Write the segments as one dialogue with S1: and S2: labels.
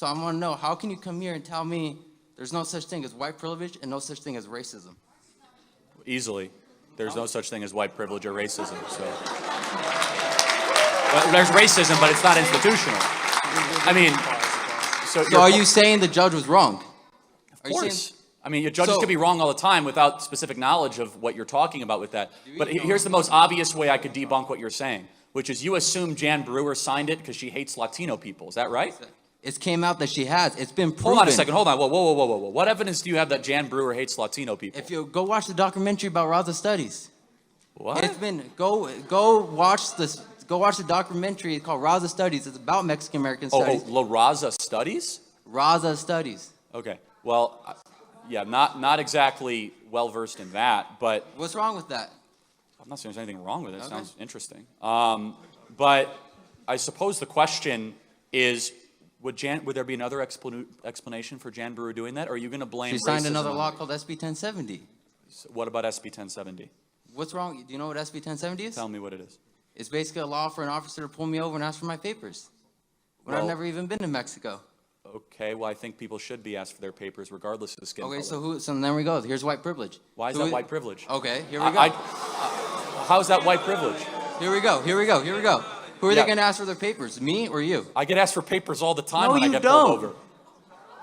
S1: So I want to know, how can you come here and tell me there's no such thing as white privilege and no such thing as racism?
S2: Easily. There's no such thing as white privilege or racism. So well, there's racism, but it's not institutional. I mean,
S1: so are you saying the judge was wrong?
S2: Of course. I mean, your judges could be wrong all the time without specific knowledge of what you're talking about with that. But here's the most obvious way I could debunk what you're saying, which is you assume Jan Brewer signed it because she hates Latino people. Is that right?
S1: It came out that she has. It's been proven.
S2: Hold on a second. Hold on. Whoa. What evidence do you have that Jan Brewer hates Latino people?
S1: If you go watch the documentary about Raza Studies.
S2: What?
S1: It's been go watch the documentary called Raza Studies. It's about Mexican American studies.
S2: La Raza Studies?
S1: Raza Studies.
S2: Okay. Well, yeah, not exactly well versed in that, but
S1: what's wrong with that?
S2: I'm not saying there's anything wrong with it. It sounds interesting. But I suppose the question is, would there be another explanation for Jan Brewer doing that, or are you going to blame?
S1: She signed another law called SB 1070.
S2: So what about SB 1070?
S1: What's wrong? Do you know what SB 1070 is?
S2: Tell me what it is.
S1: It's basically a law for an officer to pull me over and ask for my papers when I've never even been to Mexico.
S2: Okay, well, I think people should be asked for their papers regardless of the skin color.
S1: Okay, so then we go. Here's white privilege.
S2: Why is that white privilege?
S1: Okay, here we go.
S2: How is that white privilege?
S1: Here we go. Who are they going to ask for their papers, me or you?
S2: I get asked for papers all the time when I get
S1: don't.
S2: pulled over.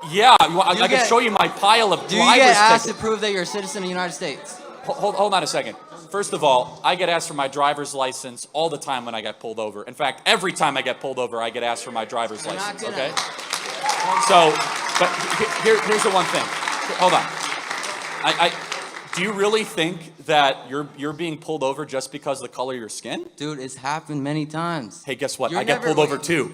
S2: Yeah, I can show you my pile of driver's tickets.
S1: Do you get asked to prove that you're a citizen of the United States?
S2: Hold on a second. First of all, I get asked for my driver's license all the time when I get pulled over. In fact, every time I get pulled over, I get asked for my driver's license, okay? So, but here's the one thing. Hold on. Do you really think that you're being pulled over just because of the color of your skin?
S1: Dude, it's happened many times.
S2: Hey, guess what? I get pulled over too.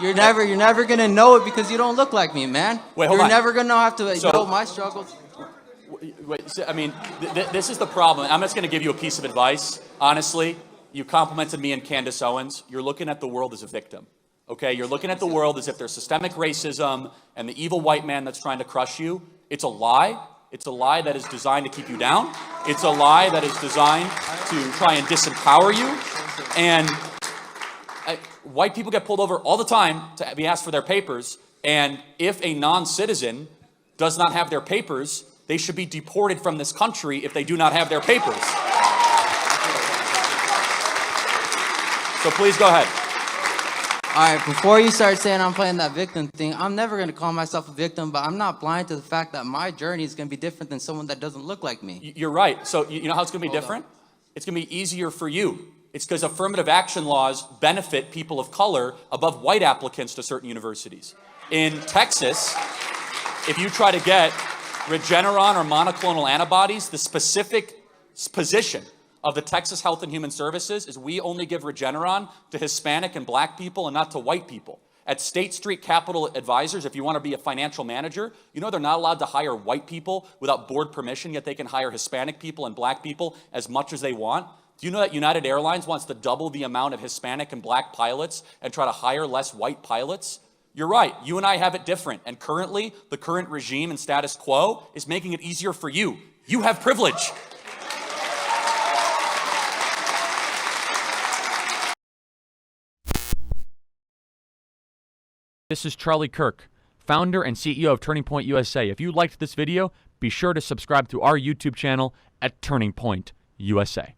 S1: You're never gonna know it because you don't look like me, man.
S2: Wait, hold on.
S1: You're never gonna have to know my struggles.
S2: Wait, I mean, this is the problem. I'm just going to give you a piece of advice. Honestly, you complimented me and Candace Owens. You're looking at the world as a victim. Okay? You're looking at the world as if there's systemic racism and the evil white man that's trying to crush you. It's a lie. It's a lie that is designed to keep you down. It's a lie that is designed to try and disempower you. And white people get pulled over all the time to be asked for their papers. And if a non-citizen does not have their papers, they should be deported from this country if they do not have their papers. So please go ahead.
S1: All right, before you start saying I'm playing that victim thing, I'm never going to call myself a victim, but I'm not blind to the fact that my journey is going to be different than someone that doesn't look like me.
S2: You're right. So you know how it's going to be different? It's going to be easier for you. It's because affirmative action laws benefit people of color above white applicants to certain universities. In Texas, if you try to get Regeneron or monoclonal antibodies, the specific position of the Texas Health and Human Services is we only give Regeneron to Hispanic and black people and not to white people. At State Street Capital Advisors, if you want to be a financial manager, you know they're not allowed to hire white people without board permission, yet they can hire Hispanic people and black people as much as they want. Do you know that United Airlines wants to double the amount of Hispanic and black pilots and try to hire less white pilots? You're right. You and I have it different. And currently, the current regime and status quo is making it easier for you. You have privilege.
S3: This is Charlie Kirk, founder and CEO of Turning Point USA. If you liked this video, be sure to subscribe to our YouTube channel at Turning Point USA.